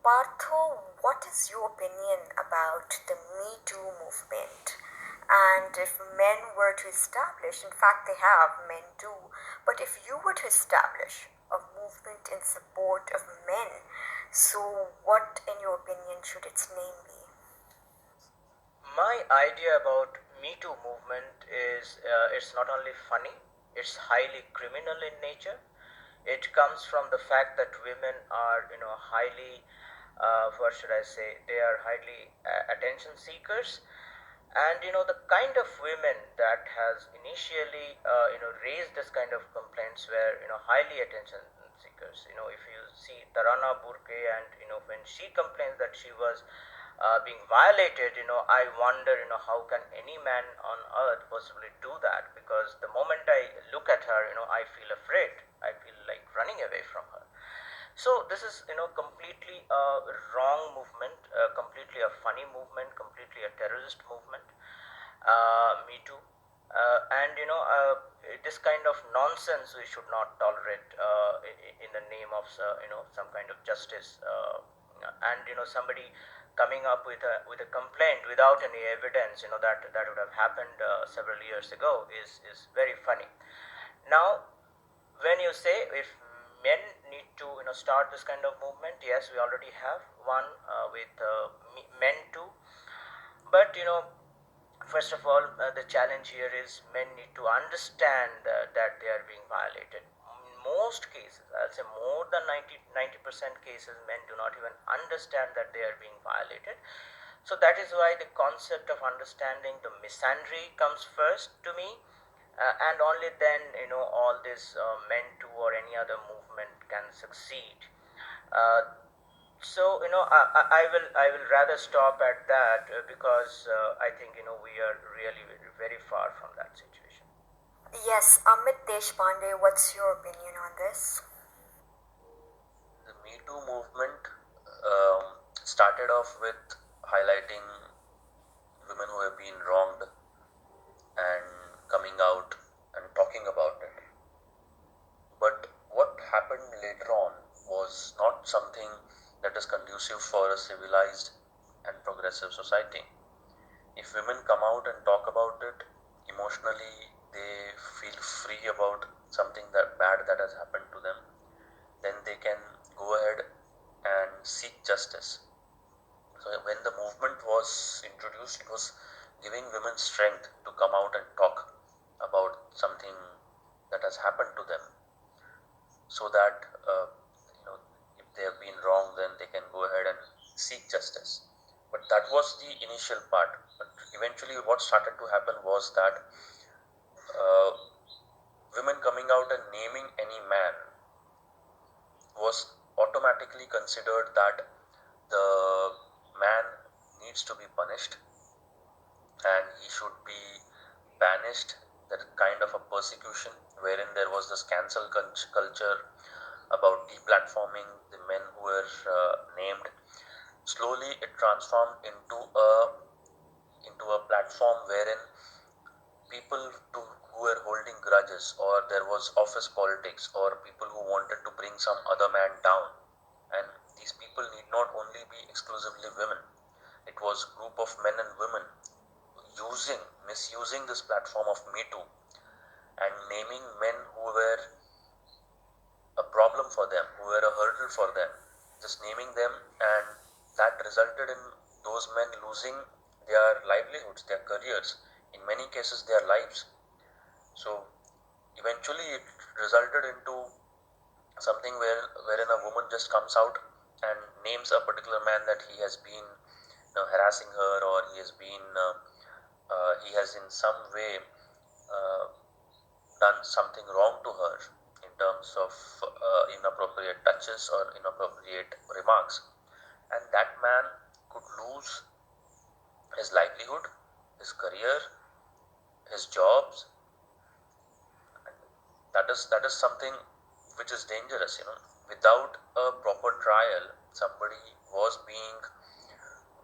Partho, what is your opinion about the Me Too movement? And if men were to establish, in fact, they have, men do, but if you were to establish a movement in support of men, so what, in your opinion, should its name be? My idea about Me Too movement is it's not only funny, it's highly criminal in nature. It comes from the fact that women are, highly, what should I say, they are highly attention seekers. And the kind of women that has initially raised this kind of complaints were highly attention seekers. If you see Tarana Burke, and when she complains that she was being violated, I wonder, how can any man on earth possibly do that? Because the moment I look at her, I feel afraid. I feel like running away from her. So this is, completely a wrong movement, completely a funny movement, completely a terrorist movement. Me too. And this kind of nonsense we should not tolerate in the name of some kind of justice. And somebody coming up with a complaint without any evidence, that would have happened several years ago is very funny. Now, when you say if men need to start this kind of movement, yes, we already have one with men too. But first of all, the challenge here is men need to understand that they are being violated. In most cases, I'll say more than 90% cases, men do not even understand that they are being violated. So that is why the concept of understanding the misandry comes first to me, and only then all this men too or any other movement can succeed. So I will rather stop at that because I think we are really very, very far from that situation. Yes, Amit Deshpande, what's your opinion on this? The Me Too movement started off with highlighting women who have been wronged and coming out and talking about it. But what happened later on was not something that is conducive for a civilized and progressive society. If women come out and talk about it, emotionally they feel free about something that bad that has happened to them, then they can go ahead and seek justice. So when the movement was introduced, it was giving women strength to come out and talk about something that has happened to them, so that if they have been wrong, then they can go ahead and seek justice. But that was the initial part. But eventually, what started to happen was that uh, women coming out and naming any man was automatically considered that the man needs to be punished and he should be banished. That kind of a persecution wherein there was this cancel culture about deplatforming the men who were named. Slowly it transformed into a platform wherein people who were holding grudges, or there was office politics, or people who wanted to bring some other man down. And these people need not only be exclusively women. It was a group of men and women misusing this platform of Me Too and naming men who were a problem for them, who were a hurdle for them, just naming them, and that resulted in those men losing their livelihoods, their careers, in many cases their lives. So eventually it resulted into something wherein a woman just comes out and names a particular man that he has been harassing her, or he has in some way uh, done something wrong to her in terms of inappropriate touches or inappropriate remarks, and that man could lose his livelihood, his career, his jobs. That is something which is dangerous. Without a proper trial, somebody was being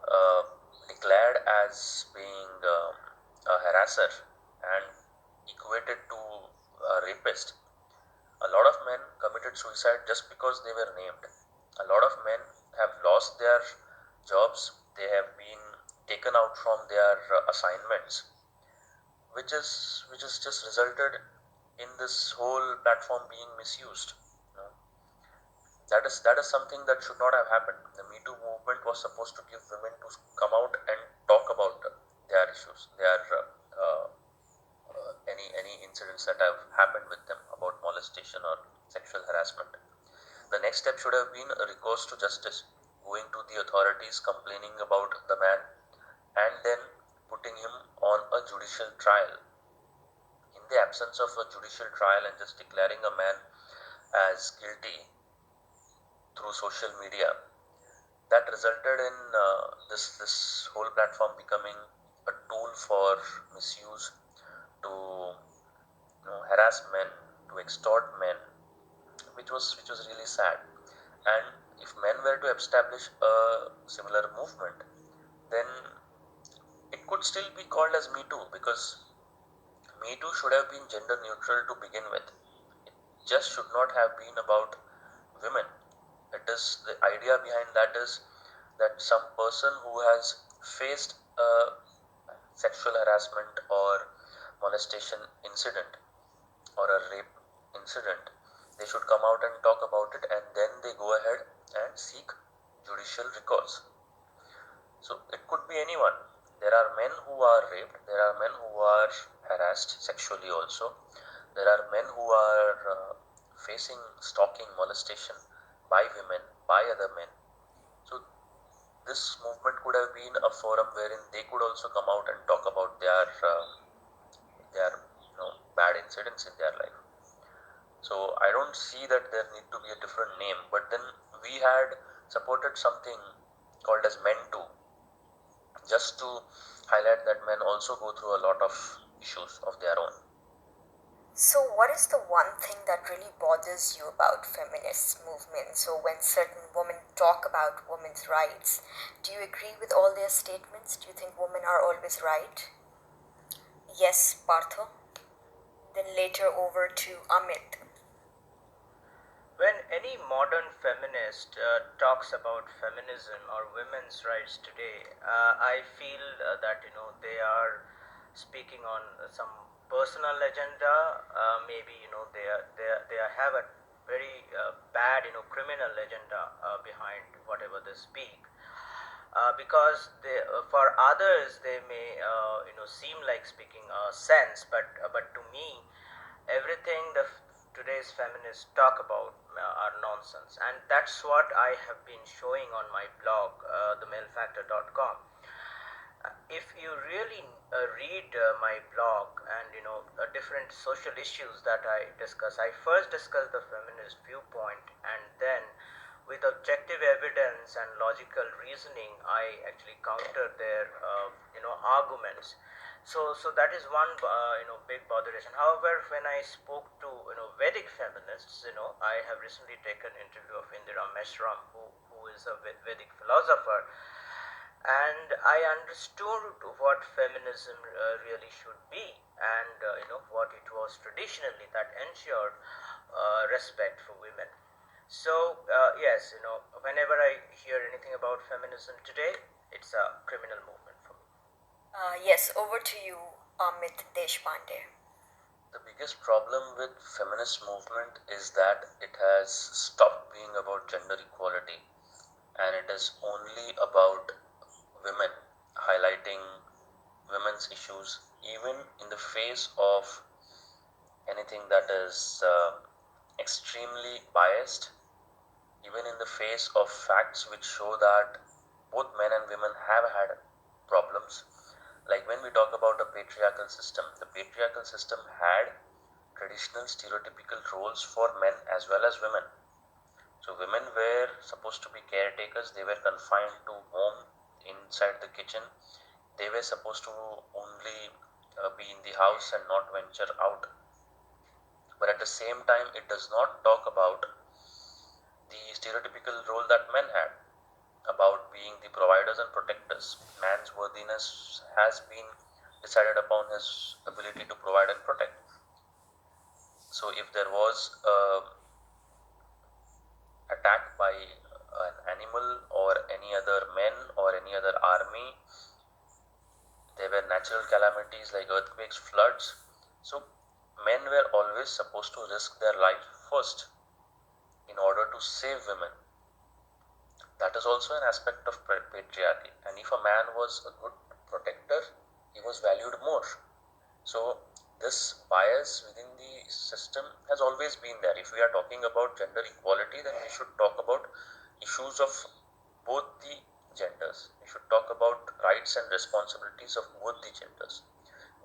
uh, declared as being a harasser and equated to a rapist. A lot of men committed suicide just because they were named. A lot of men have lost their jobs, they have been taken out from their assignments, which is just resulted in this whole platform being misused. You know, that is something that should not have happened. The Me Too movement was supposed to give women to come out and talk about their issues, their any incidents that have happened with them about molestation or sexual harassment. The next step should have been a recourse to justice, going to the authorities, complaining about the man, and then putting him on a judicial trial. In the absence of a judicial trial and just declaring a man as guilty through social media, that resulted in this whole platform becoming a tool for misuse to harass men, to extort men, which was really sad. And if men were to establish a similar movement, then it could still be called as Me Too, because Me Too should have been gender neutral to begin with. It just should not have been about women. It is the idea behind that is that some person who has faced a sexual harassment or molestation incident or a rape incident, they should come out and talk about it, and then they go ahead and seek judicial recourse. So it could be anyone. There are men who are raped, there are men who are harassed sexually also, there are men who are facing stalking, molestation by women, by other men. So this movement could have been a forum wherein they could also come out and talk about their bad incidents in their life. So I don't see that there need to be a different name. But then we had supported something called as Men Too, just to highlight that men also go through a lot of issues of their own. So, what is the one thing that really bothers you about feminist movement? So, when certain women talk about women's rights, do you agree with all their statements? Do you think women are always right? Yes, Partho. Then later over to Amit. When any modern feminist talks about feminism or women's rights today, I feel that they are speaking on some personal agenda. Maybe they have a very bad criminal agenda behind whatever they speak. Because for others they may seem like speaking sense, but to me everything today's feminists talk about are nonsense, and that's what I have been showing on my blog, themalefactor.com. If you really read my blog and different social issues that I discuss, I first discuss the feminist viewpoint, and then with objective evidence and logical reasoning I actually counter their arguments. So that is one big botheration. However, when I spoke to Vedic feminists, I have recently taken interview of Indira Meshram, who is a Vedic philosopher, and I understood what feminism really should be, and what it was traditionally that ensured respect for women. So yes, whenever I hear anything about feminism today, it's a criminal movement for me. Yes, over to you, Amit Deshpande. The biggest problem with feminist movement is that it has stopped being about gender equality, and it is only about women, highlighting women's issues even in the face of anything that is extremely biased, even in the face of facts which show that both men and women have had problems. Like when we talk about a patriarchal system, the patriarchal system had traditional stereotypical roles for men as well as women. So women were supposed to be caretakers, they were confined to home inside the kitchen, they were supposed to only be in the house and not venture out. But at the same time, it does not talk about the stereotypical role that men had, about being the providers and protectors. Man's worthiness has been decided upon his ability to provide and protect. So if there was a attack by any other men or any other army. There were natural calamities like earthquakes, floods. So men were always supposed to risk their life first in order to save women. That is also an aspect of patriarchy. And if a man was a good protector, he was valued more. So this bias within the system has always been there. If we are talking about gender equality, then we should talk about issues of both the genders. We should talk about rights and responsibilities of both the genders.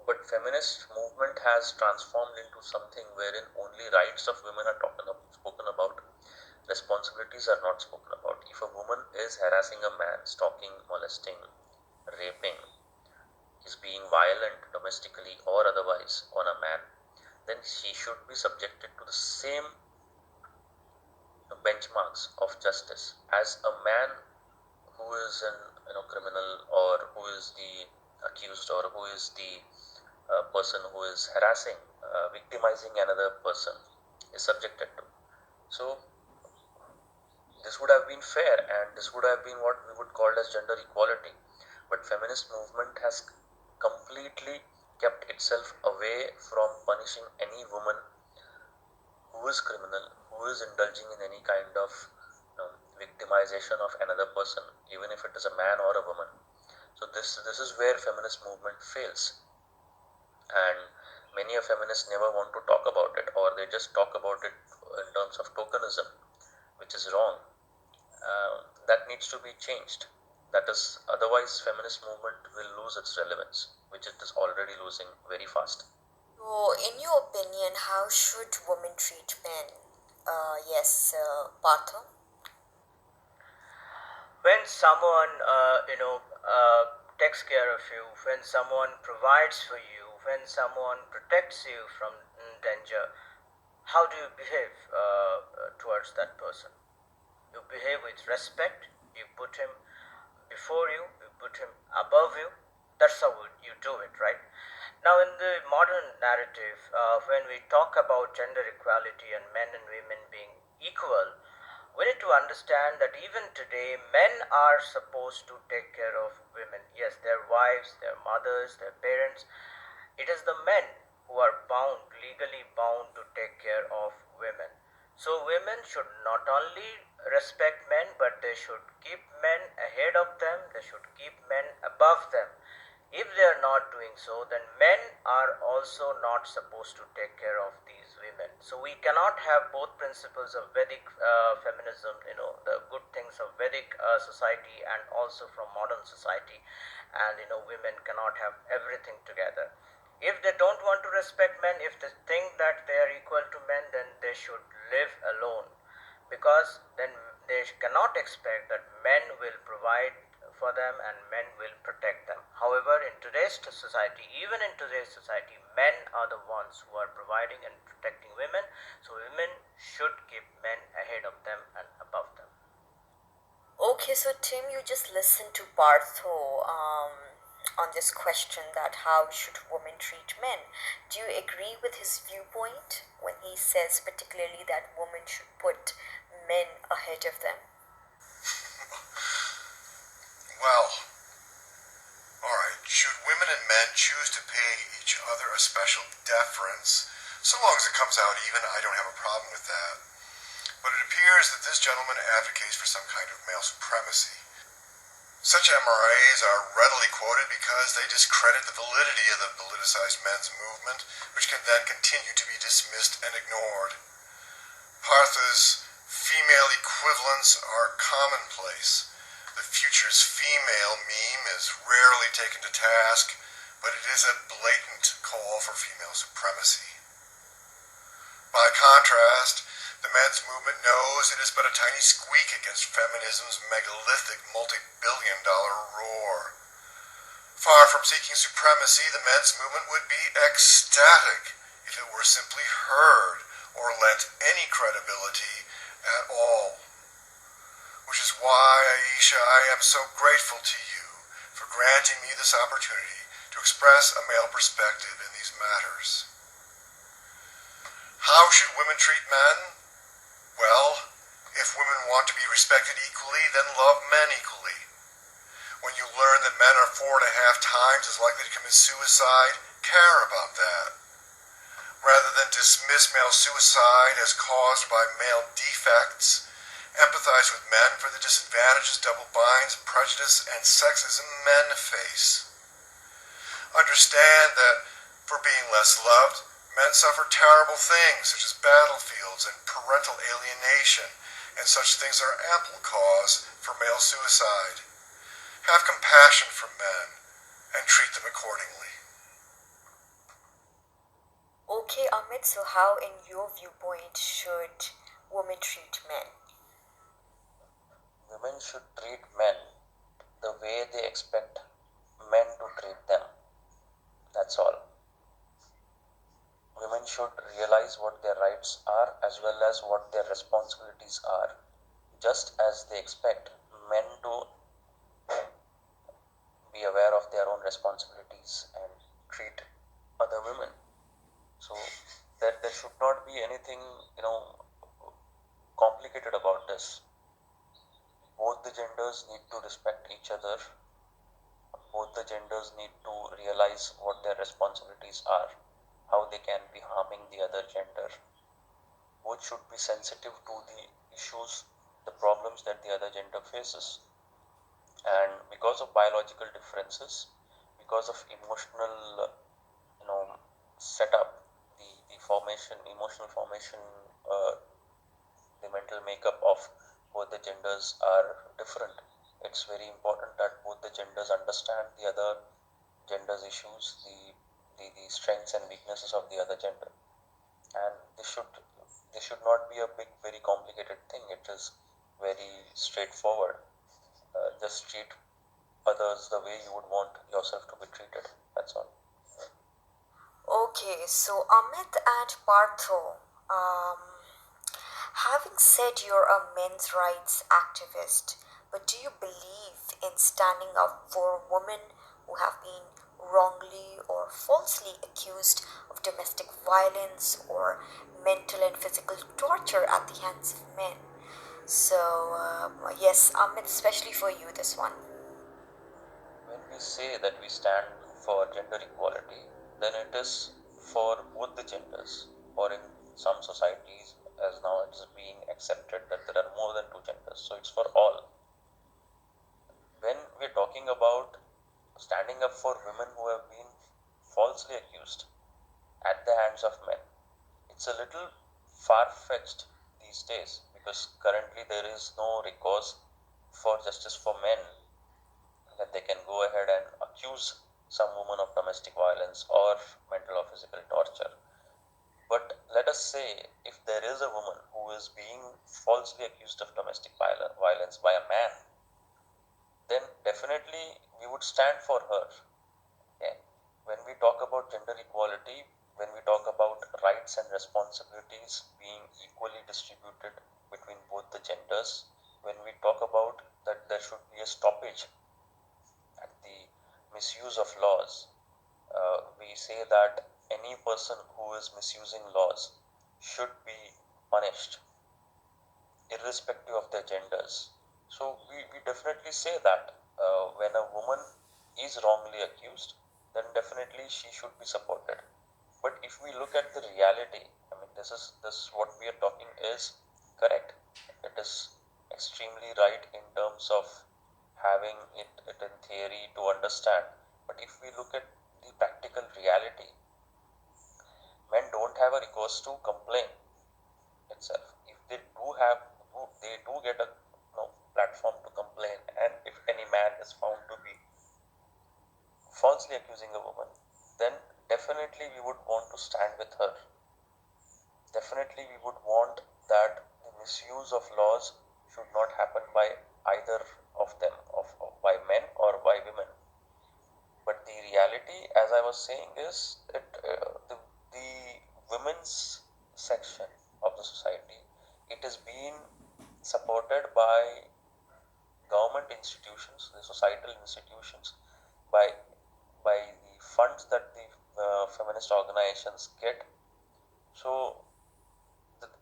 But feminist movement has transformed into something wherein only rights of women are spoken about. Responsibilities are not spoken about. If a woman is harassing a man, stalking, molesting, raping, is being violent domestically or otherwise on a man, then she should be subjected to the same benchmarks of justice as a man who is an criminal, or who is the accused, or who is the person who is harassing, victimizing another person is subjected to. So this would have been fair, and this would have been what we would call as gender equality. But feminist movement has completely kept itself away from punishing any woman who is criminal, who is indulging in any kind of victimization of another person, even if it is a man or a woman. So this is where feminist movement fails, and many a feminists never want to talk about it, or they just talk about it in terms of tokenism, which is wrong. That needs to be changed. That is, otherwise feminist movement will lose its relevance, which it is already losing very fast. So, in your opinion, how should women treat men? Yes, Partha? When someone takes care of you, when someone provides for you, when someone protects you from danger, how do you behave towards that person? You behave with respect. You put him before you, you put him above you. That's how you do it, right? Now, in the modern narrative, when we talk about gender equality and men and women being equal, we need to understand that even today, men are supposed to take care of women. Yes, their wives, their mothers, their parents. It is the men who are bound, legally bound, to take care of women. So women should not only respect men, but they should keep men ahead of them, they should keep men above them. If they are not doing so, then men are also not supposed to take care of these women. So we cannot have both principles of Vedic feminism, the good things of Vedic society, and also from modern society. And women cannot have everything together. If they don't want to respect men, if they think that they are equal to men, then they should live alone, because then they cannot expect that men will provide for them and men will protect them. However, in today's society, even in today's society, men are the ones who are providing and protecting women, so women should keep men ahead of them and above them. Okay, so Tim, you just listened to Partho on this question that how should women treat men. Do you agree with his viewpoint when he says particularly that women should put men ahead of them? Well, alright, should women and men choose to pay each other a special deference? So long as it comes out even, I don't have a problem with that. But it appears that this gentleman advocates for some kind of male supremacy. Such MRAs are readily quoted because they discredit the validity of the politicized men's movement, which can then continue to be dismissed and ignored. Partha's female equivalents are commonplace. The future's female meme is rarely taken to task, but it is a blatant call for female supremacy. By contrast, the men's movement knows it is but a tiny squeak against feminism's megalithic multi-billion-dollar roar. Far from seeking supremacy, the men's movement would be ecstatic if it were simply heard or lent any credibility at all. Which is why, Ayesha, I am so grateful to you for granting me this opportunity to express a male perspective in these matters. How should women treat men? Well, If women want to be respected equally, then love men equally. When you learn that men are 4.5 times as likely to commit suicide, care about that. Rather than dismiss male suicide as caused by male defects, empathize with men for the disadvantages, double binds, prejudice, and sexism men face. Understand that for being less loved, men suffer terrible things such as battlefields and parental alienation, and such things are ample cause for male suicide. Have compassion for men and treat them accordingly. Okay, Amit, so how, in your viewpoint, should women treat men? Women should treat men the way they expect men to treat them. That's all. Women should realize what their rights are as well as what their responsibilities are, just as they expect men to be aware of their own responsibilities and treat other women. So there should not be anything, complicated about this. Both the genders need to respect each other. Both the genders need to realize what their responsibilities are, how they can be harming the other gender. Both should be sensitive to the issues, the problems that the other gender faces. And because of biological differences, because of emotional, setup, the formation, emotional formation, uh, the mental makeup of both the genders are different. It's very important that both the genders understand the other gender's issues, the strengths and weaknesses of the other gender. And this should not be a big, very complicated thing. It is very straightforward. Just treat others the way you would want yourself to be treated. That's all. Okay, so Amit and Partho, having said you're a men's rights activist, but do you believe in standing up for women who have been wrongly or falsely accused of domestic violence or mental and physical torture at the hands of men? So, yes, Amit, especially for you, this one. When we say that we stand for gender equality, then it is for both the genders. Or in some societies, as now it is being accepted that there are more than two genders, so it's for all. When we're talking about standing up for women who have been falsely accused at the hands of men, it's a little far fetched these days because currently there is no recourse for justice for men that they can go ahead and accuse some woman of domestic violence or mental or physical torture. But let us say if there is a woman who is being falsely accused of domestic violence by a man, then definitely we would stand for her. Okay? When we talk about gender equality, when we talk about rights and responsibilities being equally distributed between both the genders, when we talk about that there should be a stoppage at the misuse of laws, we say that any person who is misusing laws should be punished irrespective of their genders. So we definitely say that when a woman is wrongly accused, then definitely she should be supported. But if we look at the reality, I mean, this what we are talking is correct. It is extremely right in terms of having it in theory to understand. But if we look at the practical reality, men don't have a recourse to complain itself. If they do have, they do get a platform to complain, and if any man is found to be falsely accusing a woman, then definitely we would want to stand with her. Definitely we would want that the misuse of laws should not happen by either of them, by men or by women. But the reality, as I was saying, is that the women's section of the society, it is being supported by government institutions, the societal institutions, by the funds that the feminist organizations get. So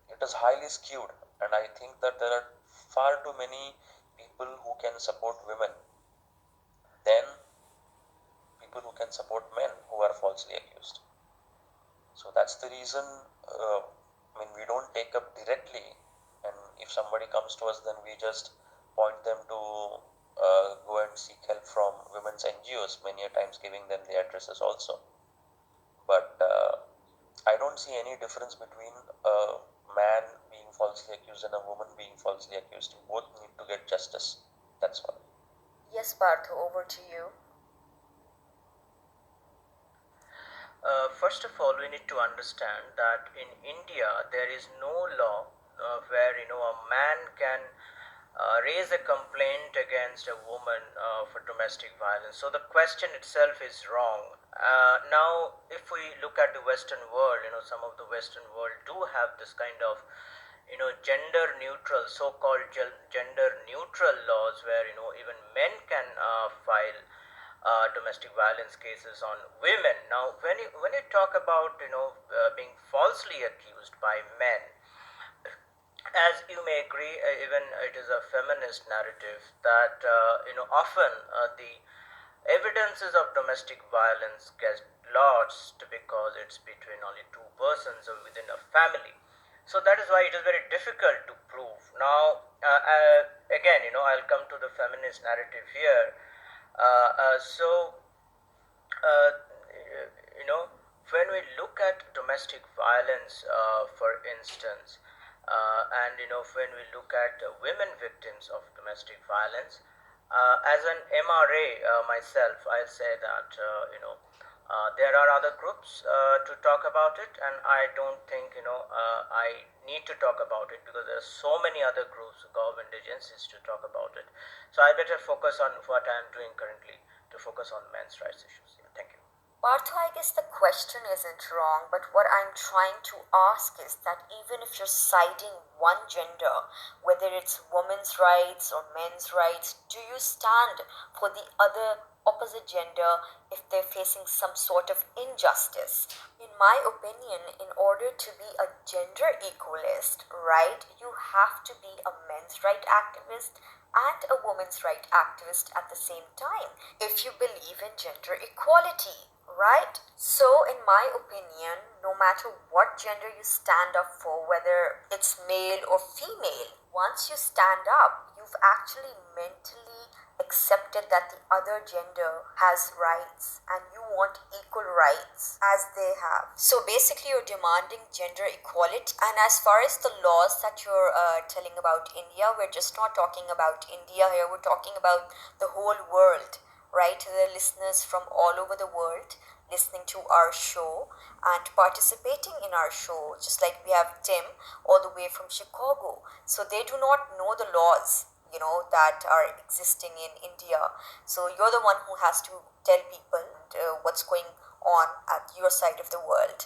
it is highly skewed. And I think that there are far too many people who can support women than people who can support men who are falsely accused. So that's the reason, we don't take up directly, and if somebody comes to us, then we just point them to go and seek help from women's NGOs, many a times giving them the addresses also. But I don't see any difference between a man being falsely accused and a woman being falsely accused. Both need to get justice. That's all. Yes, Partha, over to you. First of all, we need to understand that in India there is no law where a man can raise a complaint against a woman for domestic violence. So the question itself is wrong. Now, if we look at the Western world, some of the Western world do have this kind of gender neutral, so-called gender neutral laws where even men can file domestic violence cases on women. Now, when you talk about being falsely accused by men, as you may agree, even it is a feminist narrative that often the evidences of domestic violence get lost because it's between only two persons or within a family. So that is why it is very difficult to prove. Now, again, I'll come to the feminist narrative here. So uh, when we look at domestic violence, for instance, and when we look at women victims of domestic violence, as an MRA myself, I'll say that there are other groups to talk about it, and I don't think I need to talk about it because there are so many other groups, government agencies to talk about it. So I better focus on what I am doing currently to focus on men's rights issues. Yeah, thank you. Partha, I guess the question isn't wrong, but what I'm trying to ask is that even if you're siding one gender, whether it's women's rights or men's rights, do you stand for the other opposite gender if they're facing some sort of injustice? In my opinion, in order to be a gender equalist, right, you have to be a men's right activist and a women's right activist at the same time if you believe in gender equality, right? So, in my opinion, no matter what gender you stand up for, whether it's male or female, once you stand up, you've actually mentally accepted that the other gender has rights and you want equal rights as they have. So basically, you're demanding gender equality. And as far as the laws that you're telling about India, we're just not talking about India here, we're talking about the whole world, right? The listeners from all over the world listening to our show and participating in our show, just like we have Tim all the way from Chicago. So they do not know the laws, that are existing in India. So you're the one who has to tell people what's going on at your side of the world.